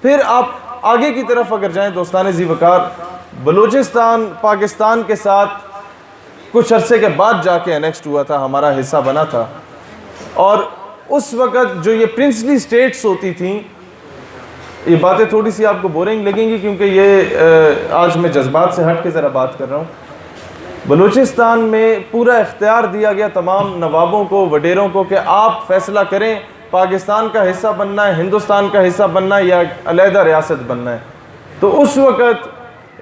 फिर आप आगे की तरफ अगर जाएं दोस्तान ज़ी वक़ार, बलूचिस्तान पाकिस्तान के साथ कुछ अरसे के बाद जाके अनेक्स्ड हुआ था, हमारा हिस्सा बना था। और उस वक़्त जो ये प्रिंसली स्टेट्स होती थी, ये बातें थोड़ी सी आपको बोरिंग लगेंगी क्योंकि ये आज मैं जज्बात से हट के ज़रा बात कर रहा हूँ। बलूचिस्तान में पूरा इख्तियार दिया गया तमाम नवाबों को, वडेरों को कि आप फैसला करें पाकिस्तान का हिस्सा बनना है, हिंदुस्तान का हिस्सा बनना है या अलहदा रियासत बनना है। तो उस वक़्त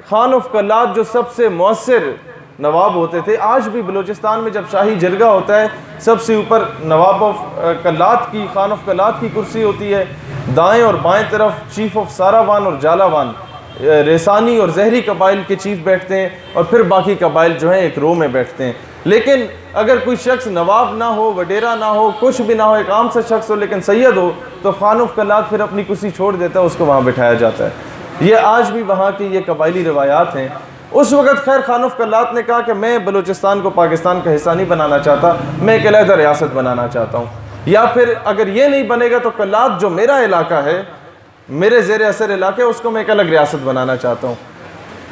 खान ऑफ कल्लात जो सबसे मौसर नवाब होते थे, आज भी बलूचिस्तान में जब शाही जरगा होता है सबसे ऊपर नवाब ऑफ कल्लात की, खान ऑफ कल्लात की कुर्सी होती है। दाएं और बाएं तरफ चीफ ऑफ सारावान और जालावान, रेसानी और जहरी कबाइल के चीफ बैठते हैं और फिर बाकी कबाइल जो हैं एक रो में बैठते हैं। लेकिन अगर कोई शख्स नवाब ना हो, वडेरा ना हो, कुछ भी ना हो, एक आम सा शख्स हो लेकिन सैयद हो, तो खान ऑफ कल्लात फिर अपनी कुर्सी छोड़ देता है, उसको वहाँ बिठाया जाता है। ये आज भी वहाँ की ये कबाइली रवायात हैं। उस वक़्त खैर खान ऑफ कल्लात ने कहा कि मैं बलूचिस्तान को पाकिस्तान का हिस्सा नहीं बनाना चाहता, मैं एक अलहदा रियासत बनाना चाहता हूँ, या फिर अगर ये नहीं बनेगा तो कल्लात जो मेरा इलाका है, मेरे ज़ेर असर इलाके, उसको मैं एक अलग रियासत बनाना चाहता हूँ।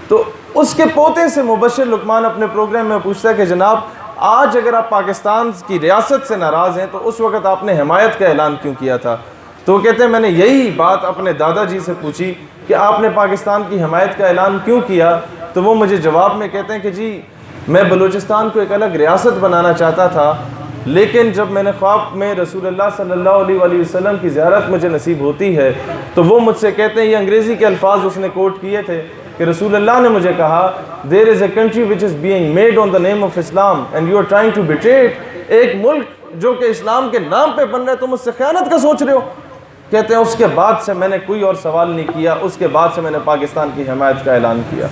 तो उसके पोते से मुबश्शिर लुकमान अपने प्रोग्राम में पूछता है कि जनाब आज अगर आप पाकिस्तान की रियासत से नाराज़ हैं तो उस वक़्त आपने हिमायत का ऐलान क्यों किया था? तो वो कहते हैं मैंने यही बात अपने दादाजी से पूछी कि आपने पाकिस्तान की हिमायत का ऐलान क्यों किया? तो वो मुझे जवाब में कहते हैं कि जी मैं बलूचिस्तान को एक अलग रियासत बनाना चाहता था, लेकिन जब मैंने ख्वाब में रसूलुल्लाह सल्लल्लाहु अलैहि वसल्लम की ज़ियारत मुझे नसीब होती है तो वो मुझसे कहते हैं, ये अंग्रेज़ी के अल्फाज उसने कोट किए थे कि रसूलुल्लाह ने मुझे कहा there is a country which is being made on the name of Islam and you are trying to betray it. एक मुल्क जो कि इस्लाम के नाम पे बन रहा है, तुम उससे ख़यानत का सोच रहे हो। कहते हैं उसके बाद से मैंने कोई और सवाल नहीं किया, उसके बाद से मैंने पाकिस्तान की हिमायत का ऐलान किया।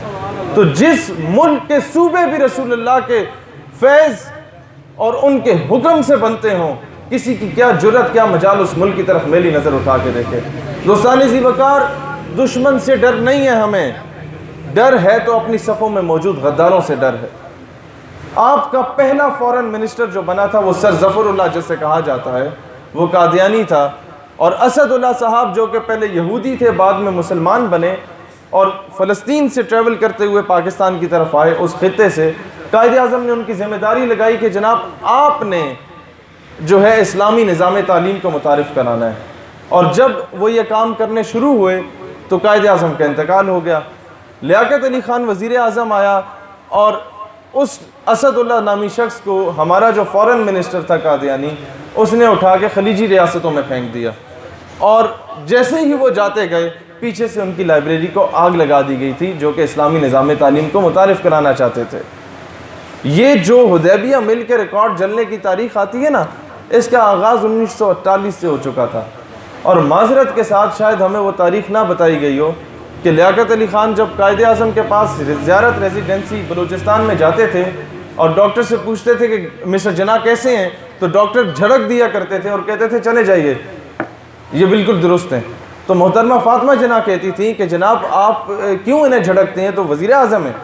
तो जिस मुल्क के सूबे भी रसूलुल्लाह के फैज़ और उनके हुक्म से बनते हों, किसी की क्या जुर्रत, क्या मजाल उस मुल्क की तरफ मेली नज़र उठा के देखे। दोस्तानी ज़ी वक़ार, दुश्मन से डर नहीं है, हमें डर है तो अपनी सफ़ों में मौजूद गद्दारों से डर है। आपका पहला फॉरेन मिनिस्टर जो बना था वो सर ज़फ़रुल्लाह जिसे कहा जाता है, वो कादियानी था। और असदुल्लाह साहब जो कि पहले यहूदी थे, बाद में मुसलमान बने और फ़लस्तीन से ट्रैवल करते हुए पाकिस्तान की तरफ आए, उस खित्ते से कायदे आज़म ने उनकी ज़िम्मेदारी लगाई कि जनाब आपने जो है इस्लामी निज़ाम तालीम को मुतारिफ़ कराना है। और जब वो ये काम करने शुरू हुए तो कायदे आज़म का इंतकाल हो गया। लियाकत अली ख़ान वज़ीर आज़म आया और उस असदुल्लाह नामी शख्स को हमारा जो फ़ॉरेन मिनिस्टर था कादियानी, उसने उठा के खलीजी रियासतों में फेंक दिया। और जैसे ही वो जाते गए पीछे से उनकी लाइब्रेरी को आग लगा दी गई थी जो कि इस्लामी निज़ाम तालीम को मुतारिफ़ कराना चाहते थे। ये जो हुदैबिया मिल के रिकॉर्ड जलने की तारीख़ आती है ना, इसका आगाज़ 1948 से हो चुका था। और माजरत के साथ शायद हमें वो तारीख़ ना बताई गई हो कि लियाकत अली ख़ान जब कायदे आज़म के पास ज़ियारत रेजिडेंसी बलूचिस्तान में जाते थे और डॉक्टर से पूछते थे कि मिस्टर जना कैसे हैं, तो डॉक्टर झड़क दिया करते थे और कहते थे चले जाइए, ये बिल्कुल दुरुस्त हैं। तो मोहतरमा फ़ातिमा जना कहती थी कि जनाब आप क्यों इन्हें झड़कते हैं, तो वज़ीर आज़म है।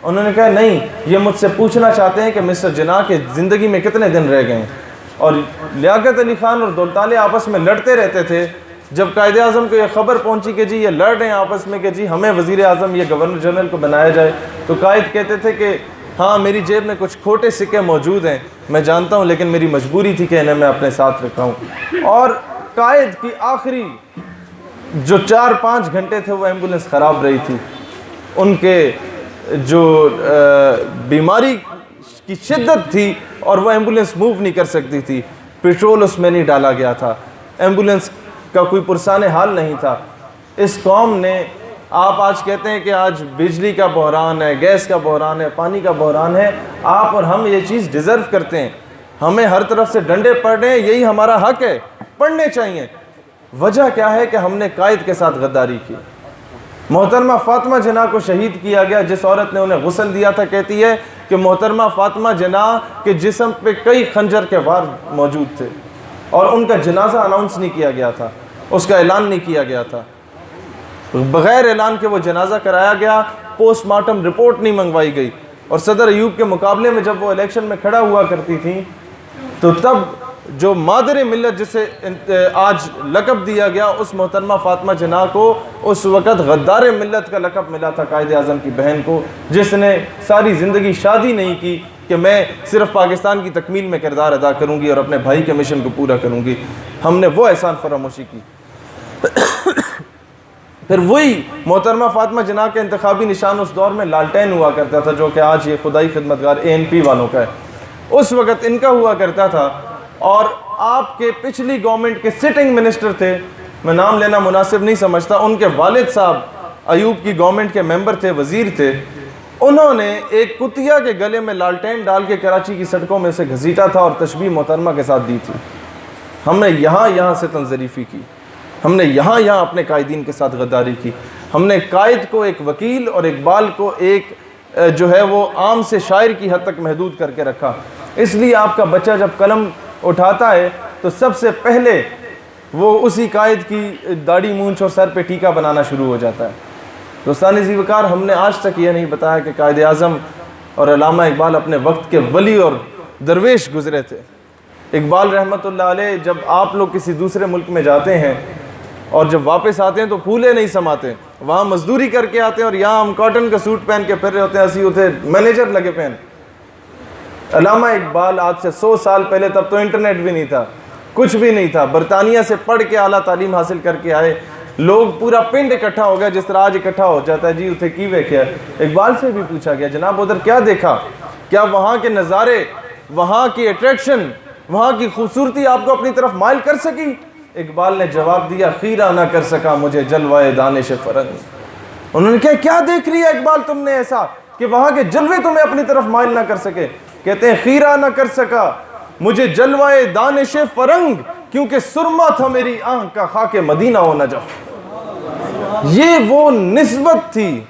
उन्होंने कहा नहीं, ये मुझसे पूछना चाहते हैं कि मिस्टर जना के ज़िंदगी में कितने दिन रह गए हैं। और लियाकत अली ख़ान और दौलताले आपस में लड़ते रहते थे। जब कायदे आज़म को यह खबर पहुंची कि जी ये लड़ रहे हैं आपस में कि जी हमें वज़ीर आज़म या गवर्नर जनरल को बनाया जाए, तो कायद कहते थे कि हाँ मेरी जेब में कुछ खोटे सिक्के मौजूद हैं, मैं जानता हूँ, लेकिन मेरी मजबूरी थी कि इन्हें मैं अपने साथ रखा हूँ। और कायद की आखिरी जो 4-5 घंटे थे वो एम्बुलेंस ख़राब रही थी। उनके जो बीमारी की शिद्दत थी और वह एम्बुलेंस मूव नहीं कर सकती थी, पेट्रोल उसमें नहीं डाला गया था, एम्बुलेंस का कोई पुरसान हाल नहीं था। इस कौम ने, आप आज कहते हैं कि आज बिजली का बहरान है, गैस का बहरान है, पानी का बहरान है, आप और हम ये चीज़ डिज़र्व करते हैं। हमें हर तरफ से डंडे पड़ रहे हैं, यही हमारा हक है, पढ़ने चाहिए। वजह क्या है कि हमने कायद के साथ गद्दारी की। मोहतरमा फ़ातिमा जना को शहीद किया गया, जिस औरत ने उन्हें गुस्ल दिया था, कहती है कि मोहतरमा फ़ातिमा जना के जिस्म पे कई खंजर के वार मौजूद थे और उनका जनाजा अनाउंस नहीं किया गया था, उसका ऐलान नहीं किया गया था। बग़ैर ऐलान के वो जनाजा कराया गया, पोस्टमार्टम रिपोर्ट नहीं मंगवाई गई। और सदर अयूब के मुकाबले में जब वो इलेक्शन में खड़ा हुआ करती थी तो तब जो मादर मिल्लत जिसे आज लक़ब दिया गया, उस मोहतरमा फ़ातिमा जिन्ना को उस वक़्त गद्दार मिल्लत का लक़ब मिला था कायद आज़म की बहन को, जिसने सारी ज़िंदगी शादी नहीं की कि मैं सिर्फ़ पाकिस्तान की तकमील में किरदार अदा करूँगी और अपने भाई के मिशन को पूरा करूँगी। हमने वो एहसान फरामोशी की। फिर वही मोहतरमा फ़ातिमा जिन्ना के इंतखाबी निशान उस दौर में लालटेन हुआ करता था, जो कि आज ये खुदाई खिदमतगार ANP वालों का है, उस वक़्त इनका हुआ करता था। और आपके पिछली गवर्नमेंट के सिटिंग मिनिस्टर थे, मैं नाम लेना मुनासिब नहीं समझता, उनके वालिद साहब अयूब की गवर्नमेंट के मेंबर थे, वज़ीर थे। उन्होंने एक कुतिया के गले में लालटेन डाल के कराची की सड़कों में से घसीटा था और तशबीह मोहतरमा के साथ दी थी। हमने यहाँ से तंज़रीफ़ी की, हमने यहाँ अपने कायदीन के साथ गद्दारी की। हमने कायद को एक वकील और इकबाल को एक जो है वो आम से शायर की हद तक महदूद करके रखा। इसलिए आपका बच्चा जब कलम उठाता है तो सबसे पहले वो उसी कायद की दाढ़ी मूंछ और सर पे टीका बनाना शुरू हो जाता है। दोस्तान ज़ीवकार, हमने आज तक ये नहीं बताया कि कायद आज़म और अल्लामा इकबाल अपने वक्त के वली और दरवेश गुजरे थे। इकबाल रहमतुल्लाह अलैह जब आप लोग किसी दूसरे मुल्क में जाते हैं और जब वापस आते हैं तो फूले नहीं समाते, वहाँ मजदूरी करके आते हैं और यहाँ हम कॉटन का सूट पहन के फिर रहे होते हैं, हंसी होते मैनेजर लगे पहन। अल्लामा इकबाल आज से 100 साल पहले, तब तो इंटरनेट भी नहीं था, कुछ भी नहीं था, बरतानिया से पढ़ के आला तालीम हासिल करके आए लोग, पूरा पिंड इकट्ठा हो गया जिस तरह आज इकट्ठा हो जाता है। जी उसे की वेख्या। इकबाल से भी पूछा गया, जनाब उधर क्या देखा, क्या वहाँ के नज़ारे, वहाँ की अट्रैक्शन, वहाँ की खूबसूरती आपको अपनी तरफ माइल कर सकी? इकबाल ने जवाब दिया, खीरा ना कर सका मुझे जलवाए दानिश फरंग। उन्होंने कहा, क्या देख लिया इकबाल तुमने ऐसा कि वहाँ के जलवे तुम्हें अपनी तरफ माइल ना कर सके? कहते हैं, खीरा ना कर सका मुझे जलवाए दानिश फरंग, क्योंकि सुरमा था मेरी आंख का खाके मदीना व नजफ। ये वो निस्बत थी।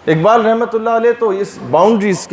इकबाल रहमतुल्लाह अलैह तो इस बाउंड्रीज के